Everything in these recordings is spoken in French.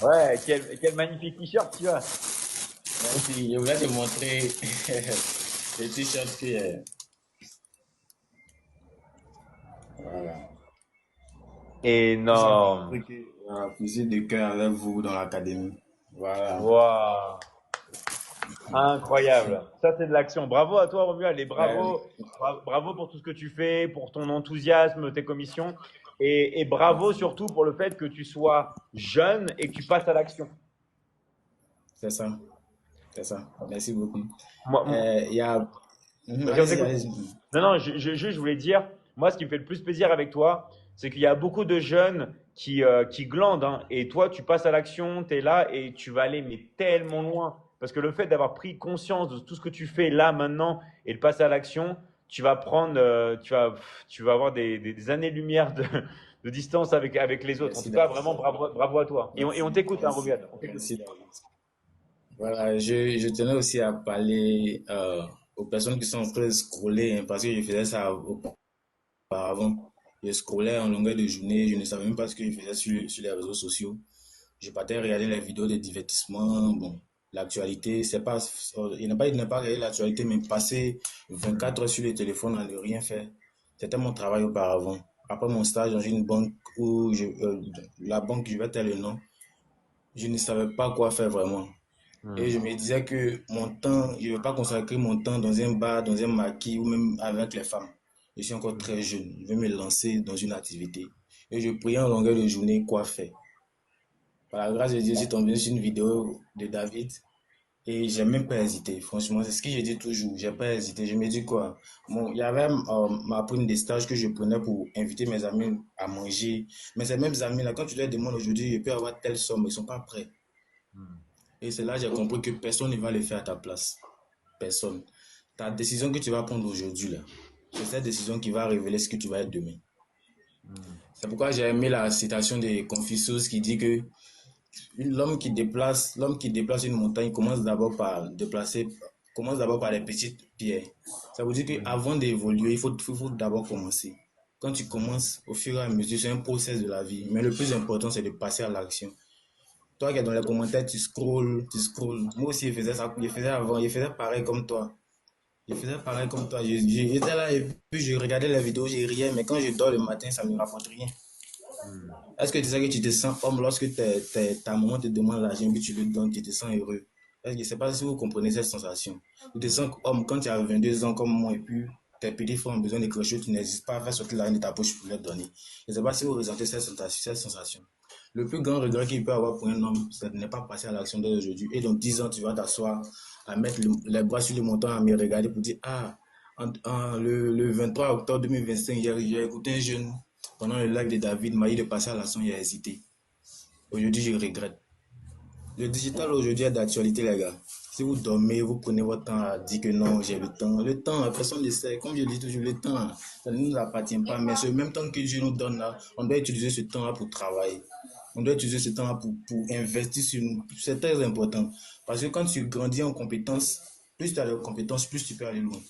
Ouais, quel magnifique t-shirt tu as. Merci. Je voulais te montrer le t-shirt que voilà. Tout ça pour Énorme. montrer que voilà, plaisir de cœur avec vous dans l'académie. Voilà. Waouh. Incroyable. Ça, c'est de l'action. Bravo à toi, Romuald, et Ouais, bravo, bravo pour tout ce que tu fais, pour ton enthousiasme, tes commissions, et bravo merci. surtout pour le fait que tu sois jeune et que tu passes à l'action. C'est ça. C'est ça. Merci beaucoup. Moi, Il y a. vas-y, on Allez-y, t'écoute. allez-y. Non, non, je voulais dire, moi, ce qui me fait le plus plaisir avec toi, c'est qu'il y a beaucoup de jeunes qui glandent, hein, et toi, tu passes à l'action, tu es là et tu vas aller mais tellement loin. Parce que le fait d'avoir pris conscience de tout ce que tu fais là, maintenant, et de passer à l'action, tu vas prendre, tu vas avoir des années-lumière de distance avec les autres. En Merci, tout cas, David. vraiment, bravo, bravo à toi. Et on Merci. t'écoute, hein, Merci. Romuald, on t'écoute. Merci, David. Voilà, je tenais aussi à parler aux personnes qui sont en train de scroller, hein, parce que je faisais ça auparavant. Je scrollais en longueur de journée, je ne savais même pas ce que je faisais sur les réseaux sociaux. Je partais regarder les vidéos de divertissement, bon, l'actualité, c'est pas, il n'a pas de ne pas regarder l'actualité, mais passer 24 heures sur le téléphone à ne rien faire. C'était mon travail auparavant. Après mon stage dans une banque la banque, je vais taire le nom, je ne savais pas quoi faire vraiment. Et Hmm. je me disais que mon temps, je ne vais pas consacrer mon temps dans un bar, dans un maquis ou même avec les femmes. Je suis encore très jeune. Je vais me lancer dans une activité. Et je priais en longueur de journée quoi faire. Par la grâce de Dieu, je suis tombé sur une vidéo de David et j'ai même pas hésité. Franchement, c'est ce que je dis toujours. J'ai pas hésité. Je me dis quoi? Bon, il y avait ma prime de stage que je prenais pour inviter mes amis à manger. Mais ces mêmes amis-là, quand tu leur demandes aujourd'hui, je peux avoir telle somme, ils sont pas prêts. Hmm. Et c'est là que j'ai compris que personne ne va le faire à ta place. Personne. Ta décision que tu vas prendre aujourd'hui, là, c'est cette décision qui va révéler ce que tu vas être demain. Hmm. C'est pourquoi j'ai aimé la citation de Confucius qui dit que l'homme qui déplace une montagne commence d'abord par des petites pierres. Ça veut dire Hmm. qu'avant d'évoluer, il faut d'abord commencer. Quand tu commences, au fur et à mesure, c'est un process de la vie. Mais le plus important, c'est de passer à l'action. Toi qui es dans les commentaires, tu scrolls, tu scrolls. Moi aussi, je faisais ça, je faisais avant, je faisais pareil comme toi. Je faisais pareil comme toi. J'étais là et puis je regardais les vidéos, je riais, mais quand je dors le matin, ça ne me rapporte rien. Hmm. Est-ce que tu sais que tu te sens homme lorsque ta maman te demande l'argent que tu lui donnes, tu te sens heureux? Je ne sais pas si vous comprenez cette sensation. Tu te sens homme quand tu as 22 ans comme moi et puis tes petits frères ont besoin de quelque chose, tu n'hésites pas à faire sortir l'argent de ta poche pour leur donner. Je ne sais pas si vous ressentez cette sensation. Le plus grand regret qu'il peut avoir pour un homme, c'est de ne pas passer à l'action dès aujourd'hui. Et dans 10 ans, tu vas t'asseoir à mettre les bras sur le montant, à me regarder pour dire, ah, le 23 octobre 2025, j'ai écouté un jeune pendant le lac de David, m'a dit de passer à l'action, il a hésité. Aujourd'hui, je regrette. Le digital aujourd'hui est d'actualité, les gars. Si vous dormez, vous prenez votre temps à dire que non, j'ai le temps. Le temps, personne ne sait. Comme je dis toujours, le temps, ça ne nous appartient pas. Mais ce même temps que Dieu nous donne là, on doit utiliser ce temps-là pour travailler. On doit utiliser ce temps-là pour investir sur nous. C'est très important. Parce que quand tu grandis en compétences, plus tu as de compétences, plus tu peux aller loin.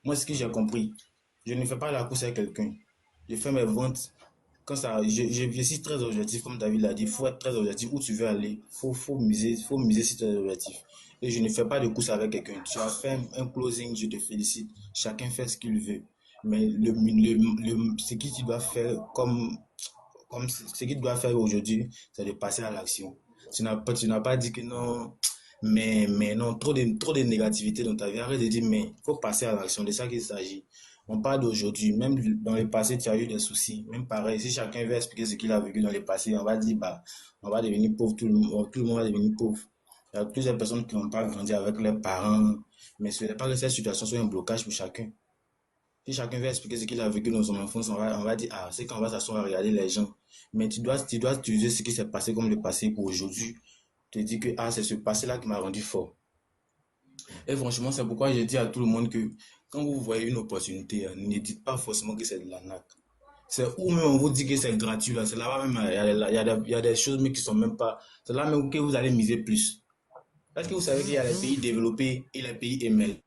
Moi, ce que j'ai compris, je ne fais pas la course avec quelqu'un. Je fais mes ventes quand ça, je suis très objectif, comme David l'a dit, il faut être très objectif où tu veux aller. Faut miser sur tes objectifs. Et je ne fais pas de course avec quelqu'un. Tu as fait un closing, je te félicite. Chacun fait ce qu'il veut. Mais ce que tu dois faire comme ce qu'il doit faire aujourd'hui, c'est de passer à l'action. Tu n'as pas dit que non, mais non, trop de négativité dans ta vie. Arrête de dire, mais il faut passer à l'action. De ça qu'il s'agit. On parle d'aujourd'hui. Même dans le passé, tu as eu des soucis. Même pareil, si chacun veut expliquer ce qu'il a vécu dans le passé, on va dire, bah, on va devenir pauvre, tout le monde va devenir pauvre. Il y a plusieurs personnes qui n'ont pas grandi avec leurs parents, mais ce n'est pas que cette situation soit un blocage pour chacun. Si chacun veut expliquer ce qu'il a vécu dans son enfance, on va dire, ah, c'est qu'on va s'asseoir à regarder les gens. Mais tu dois utiliser ce qui s'est passé comme le passé pour aujourd'hui. Te dire que, ah, c'est ce passé-là qui m'a rendu fort. Et franchement, c'est pourquoi je dis à tout le monde que quand vous voyez une opportunité, ne dites pas forcément que c'est de l'arnaque. C'est où même on vous dit que c'est gratuit, là. C'est là-bas même, il y a des choses mais qui sont même pas. C'est là même que vous allez miser plus. Parce que vous savez qu'il y a les pays développés et les pays émergents.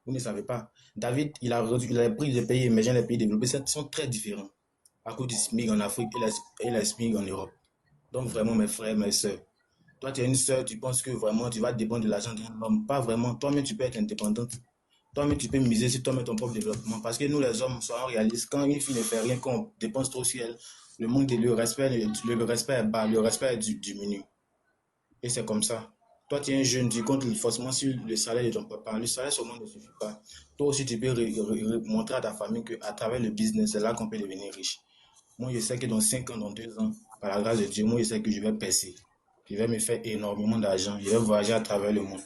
Vous ne savez pas. David, il a pris les pays émergents et les pays développés, sont très différents. à cause du SMIC en Afrique et la SMIC en Europe. Donc vraiment, mes frères, mes sœurs, toi, tu es une sœur, tu penses que vraiment tu vas dépendre de l'argent d'un homme. Pas vraiment. Toi-même, tu peux être indépendante. Toi-même, tu peux miser sur toi-même ton propre développement. Parce que nous, les hommes, soyons réalistes. Quand une fille ne fait rien, qu'on dépense trop sur elle, le manque de le respect est bas, le respect diminue. Et c'est comme ça. Toi, tu es un jeune, tu comptes forcément sur le salaire de ton papa. Le salaire seulement ne suffit pas. Toi aussi, tu peux montrer à ta famille qu'à travers le business, c'est là qu'on peut devenir riche. Moi, je sais que dans 5 ans, dans 2 ans, par la grâce de Dieu, moi, je sais que je vais percer. Je vais me faire énormément d'argent. Je vais voyager à travers le monde.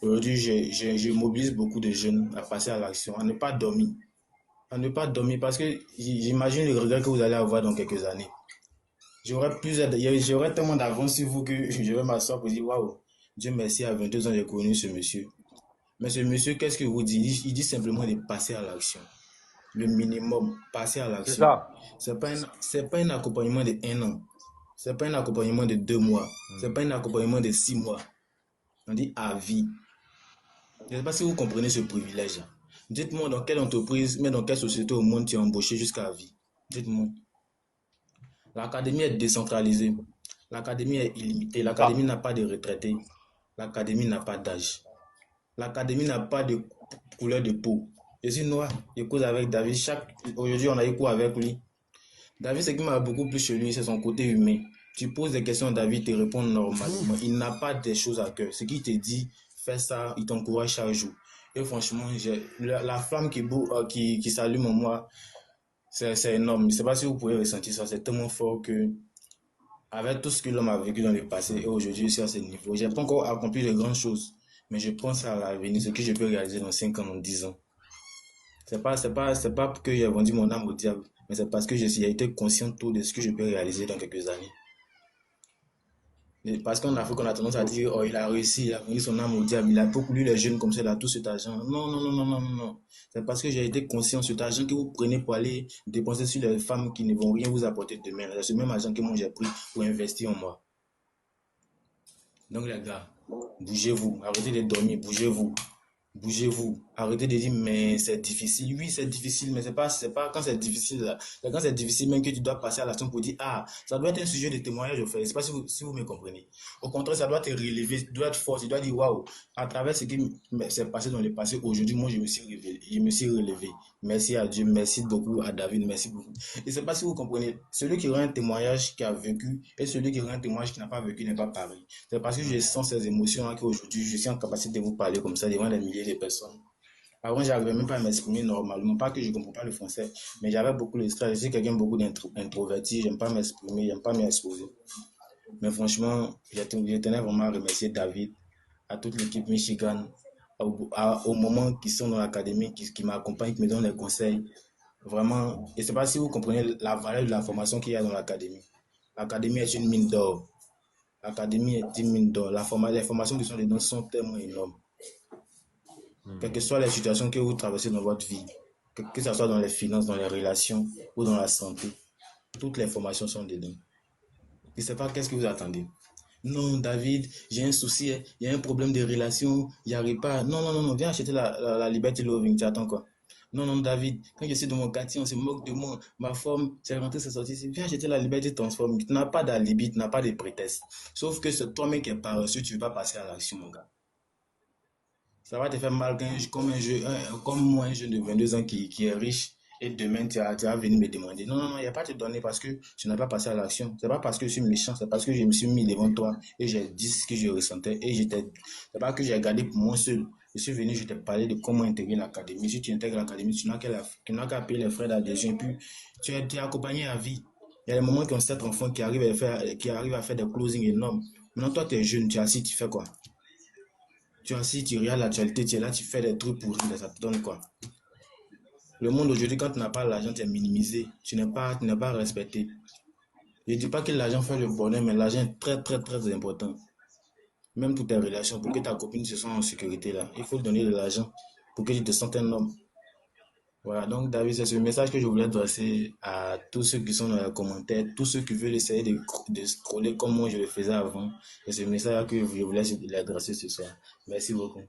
Aujourd'hui, je mobilise beaucoup de jeunes à passer à l'action, à ne pas dormir. À ne pas dormir parce que j'imagine le regret que vous allez avoir dans quelques années. J'aurais tellement d'avance sur vous que je vais m'asseoir pour dire waouh, Dieu merci, à 22 ans, j'ai connu ce monsieur. Mais ce monsieur, qu'est-ce qu'il vous dit? Il dit simplement de passer à l'action. Le minimum, passer à C'est l'action. ça. C'est pas un accompagnement de 1 an. C'est pas un accompagnement de 2 mois. C'est pas un accompagnement de 6 mois. On dit à vie. Je ne sais pas si vous comprenez ce privilège. Dites-moi dans quelle entreprise, mais dans quelle société au monde tu es embauché jusqu'à la vie. Dites-moi. L'académie est décentralisée. L'académie est illimitée. C'est L'académie ça. n'a pas de retraités. L'académie n'a pas d'âge. L'académie n'a pas de couleur de peau. Je suis noir. Je cause avec David. Aujourd'hui, on a eu cours avec lui. David, ce qui m'a beaucoup plu chez lui, c'est son côté humain. Tu poses des questions à David, il te répond normalement. Il n'a pas des choses à cœur. Ce qu'il te dit, fais ça, il t'encourage chaque jour. Et franchement, la flamme qui s'allume en moi, c'est énorme. Je ne sais pas si vous pouvez ressentir ça. C'est tellement fort que, avec tout ce que l'homme a vécu dans le passé et aujourd'hui, je suis à ce niveau. Je n'ai pas encore accompli de grandes choses, mais je pense à l'avenir, ce que je peux réaliser dans 5 ans, dans 10 ans. C'est pas que j'ai vendu mon âme au diable, mais c'est parce que j'ai été conscient tôt de ce que je peux réaliser dans quelques années. Parce qu'en Afrique, on a tendance à dire, oh, il a vendu son âme au diable, il a pour lui les jeunes comme ça, il a tout cet argent. Non, non, non, non, non, non, non. C'est parce que j'ai été conscient de cet argent que vous prenez pour aller dépenser sur les femmes qui ne vont rien vous apporter demain. C'est ce même argent que moi j'ai pris pour investir en moi. Donc les gars, bougez-vous, arrêtez de dormir, bougez-vous. Bougez-vous. Arrêtez de dire, mais c'est difficile. Oui, c'est difficile, mais c'est pas quand c'est difficile là. C'est quand c'est difficile même que tu dois passer à l'action pour dire, ah, ça doit être un sujet de témoignage au fait. Je sais pas si vous me comprenez. Au contraire, ça doit te relever, tu dois être fort, tu dois dire, waouh, à travers ce qui s'est passé dans le passé, aujourd'hui, moi, je me suis révélé, je me suis relevé. Merci à Dieu, merci beaucoup à David, merci beaucoup. Je ne sais pas si vous comprenez. Celui qui rend un témoignage qui a vécu et celui qui rend un témoignage qui n'a pas vécu n'est pas pareil. C'est parce que je sens ces émotions-là qu'aujourd'hui, je suis en capacité de vous parler comme ça devant des milliers de personnes. Avant, je n'arrivais même pas à m'exprimer normalement. Pas que je ne comprends pas le français, mais j'avais beaucoup de stress. Je suis quelqu'un beaucoup d'introverti. Je n'aime pas m'exprimer, je n'aime pas m'exposer. Mais franchement, je tenais vraiment à remercier David, à toute l'équipe Michigan, au moment qui sont dans l'académie, qui m'accompagnent, qui me donnent des conseils. Vraiment, je ne sais pas si vous comprenez la valeur de l'information qu'il y a dans l'académie. L'académie est une mine d'or. L'académie est une mine d'or. Les formations qui sont dedans sont tellement énormes. Quelles que soient les situations que vous traversez dans votre vie, que ce soit dans les finances, dans les relations ou dans la santé, toutes les formations sont dedans. Je ne sais pas qu'est-ce que vous attendez. Non, David, j'ai un souci, il y a un problème de relation, il n'y arrive pas. Non, non, non, non, viens acheter la Liberty Loving, tu attends quoi? Non, non, David, quand je suis dans mon quartier, on se moque de moi. Ma forme, c'est rentré, c'est sorti. Viens acheter la Liberty Transform. Tu n'as pas d'alibi, tu n'as pas de prétexte. Sauf que c'est toi-même qui es paresseux, tu ne vas pas passer à l'action, mon gars. Ça va te faire mal comme moi, un jeune de 22 ans qui est riche. Et demain, tu vas venir me demander. Non, non, non, il n'y a pas à te donner parce que tu n'as pas passé à l'action. C'est pas parce que je suis méchant, c'est parce que je me suis mis devant toi et j'ai dit ce que je ressentais. C'est pas que j'ai gardé pour moi seul. Je suis venu, je t'ai parlé de comment intégrer l'académie. Si tu intègres l'académie, tu n'as qu'à payer les frais d'adhésion. Et puis, tu es accompagné à vie. Il y a des moments qui ont 7 enfants qui arrivent à faire des closings énormes. Maintenant, toi, tu es jeune, tu es assis, tu fais quoi? Tu es assis, tu regardes l'actualité, tu es là, tu fais des trucs pourris, ça te donne quoi? Le monde aujourd'hui, quand tu n'as pas l'argent, tu es minimisé, tu n'es pas respecté. Je ne dis pas que l'argent fait le bonheur, mais l'argent est très, très, très important. Même pour tes relations, pour que ta copine se sente en sécurité là. Il faut donner de l'argent pour que tu te sentes un homme. Voilà, donc David, c'est ce message que je voulais adresser à tous ceux qui sont dans les commentaires, tous ceux qui veulent essayer de scroller comme moi je le faisais avant. C'est ce message que je voulais l'adresser ce soir. Merci beaucoup.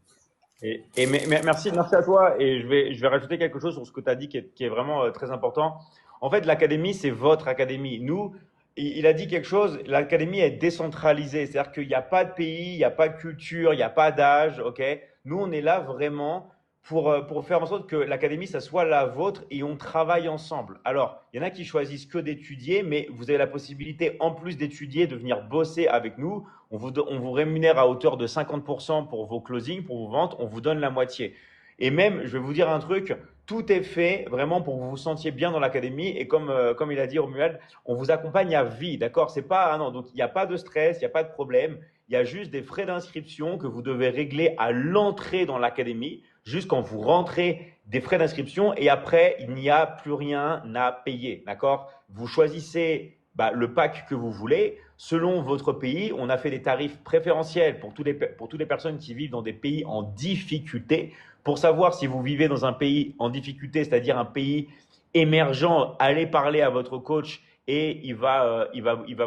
Merci à toi. Et je vais rajouter quelque chose sur ce que tu as dit qui est vraiment très important. En fait, l'académie, c'est votre académie. Nous, il a dit quelque chose, l'académie est décentralisée, c'est-à-dire qu'il n'y a pas de pays, il n'y a pas de culture, il n'y a pas d'âge, ok? Nous, on est là vraiment pour faire en sorte que l'académie, ça soit la vôtre et on travaille ensemble. Alors, il y en a qui choisissent que d'étudier, mais vous avez la possibilité, en plus d'étudier, de venir bosser avec nous. On vous rémunère à hauteur de 50% pour vos closings, pour vos ventes, on vous donne la moitié. Et même, je vais vous dire un truc, tout est fait vraiment pour que vous vous sentiez bien dans l'académie. Et comme il a dit Romuald, on vous accompagne à vie, d'accord? C'est pas, ah non, donc il n'y a pas de stress, il n'y a pas de problème. Il y a juste des frais d'inscription que vous devez régler à l'entrée dans l'académie, juste quand vous rentrez des frais d'inscription et après, il n'y a plus rien à payer, d'accord? Vous choisissez le pack que vous voulez. Selon votre pays, on a fait des tarifs préférentiels pour toutes les personnes qui vivent dans des pays en difficulté. Pour savoir si vous vivez dans un pays en difficulté, c'est-à-dire un pays émergent, allez parler à votre coach et il va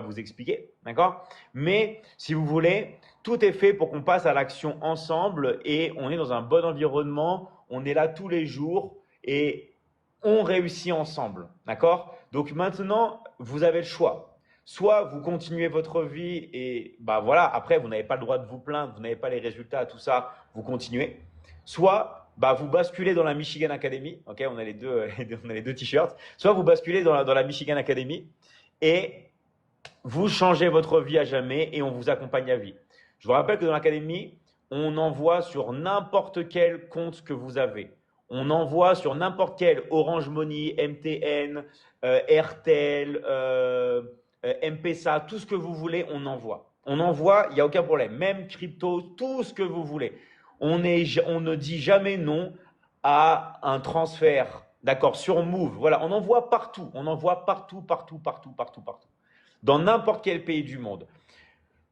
vous expliquer, d'accord? Mais si vous voulez, tout est fait pour qu'on passe à l'action ensemble et on est dans un bon environnement, on est là tous les jours et on réussit ensemble, d'accord? Donc maintenant, vous avez le choix. Soit vous continuez votre vie et voilà, après vous n'avez pas le droit de vous plaindre, vous n'avez pas les résultats, tout ça, vous continuez. Soit vous basculez dans la Michigan Academy, ok, on a les deux, on a les deux t-shirts. Soit vous basculez dans la Michigan Academy et vous changez votre vie à jamais et on vous accompagne à vie. Je vous rappelle que dans l'académie, on envoie sur n'importe quel compte que vous avez. On envoie sur n'importe quel Orange Money, MTN, RTL, M-Pesa, tout ce que vous voulez, on envoie. On envoie, il n'y a aucun problème. Même crypto, tout ce que vous voulez. On ne dit jamais non à un transfert, d'accord, sur Move. Voilà, on envoie partout. On envoie partout, partout, partout, partout, partout. Dans n'importe quel pays du monde.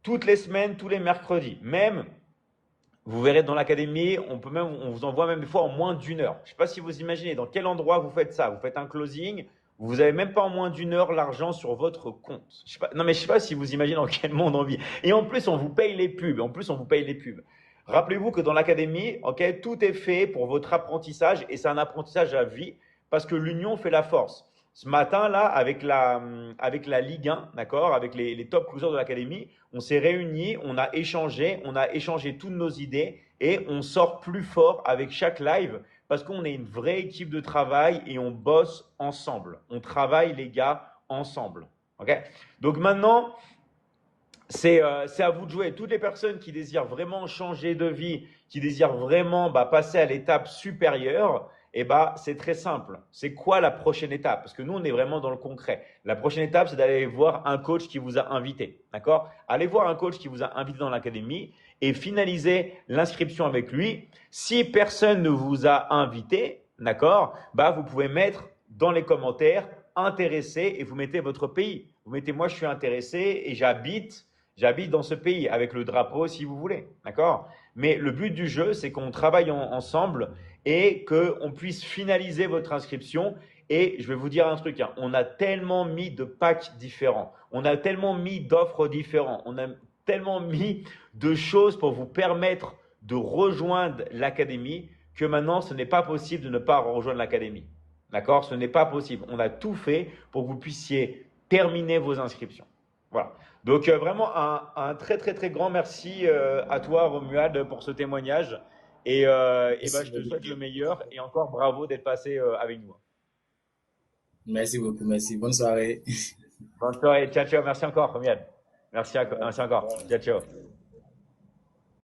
Toutes les semaines, tous les mercredis. Même, vous verrez dans l'académie, on vous envoie même des fois en moins d'une heure. Je ne sais pas si vous imaginez dans quel endroit vous faites ça. Vous faites un closing, vous n'avez même pas en moins d'une heure l'argent sur votre compte. Je ne sais pas si vous imaginez dans quel monde on vit. Et en plus, on vous paye les pubs. Rappelez-vous que dans l'académie, ok, tout est fait pour votre apprentissage et c'est un apprentissage à vie parce que l'union fait la force. Ce matin, là, avec la Ligue 1, d'accord, avec les top closers de l'académie, on s'est réunis, on a échangé toutes nos idées et on sort plus fort avec chaque live parce qu'on est une vraie équipe de travail et on bosse ensemble. On travaille, les gars, ensemble. Ok? Donc maintenant, c'est à vous de jouer. Toutes les personnes qui désirent vraiment changer de vie, qui désirent vraiment passer à l'étape supérieure, c'est très simple. C'est quoi la prochaine étape? Parce que nous, on est vraiment dans le concret. La prochaine étape, c'est d'aller voir un coach qui vous a invité. D'accord? Allez voir un coach qui vous a invité dans l'académie et finalisez l'inscription avec lui. Si personne ne vous a invité, d'accord, vous pouvez mettre dans les commentaires intéressé et vous mettez votre pays. Vous mettez moi, je suis intéressé et j'habite dans ce pays avec le drapeau si vous voulez. D'accord? Mais le but du jeu, c'est qu'on travaille ensemble et qu'on puisse finaliser votre inscription. Et je vais vous dire un truc, hein, on a tellement mis de packs différents, on a tellement mis d'offres différentes, on a tellement mis de choses pour vous permettre de rejoindre l'académie que maintenant, ce n'est pas possible de ne pas rejoindre l'académie. D'accord? Ce n'est pas possible. On a tout fait pour que vous puissiez terminer vos inscriptions. Voilà. Donc, vraiment, un très, très, très grand merci à toi, Romuald, pour ce témoignage. Et je te souhaite le meilleur et encore bravo d'être passé avec nous. Merci beaucoup, merci. Bonne soirée. Bonne soirée. Ciao, ciao. Merci encore, Romuald. Merci encore. Ciao, ciao.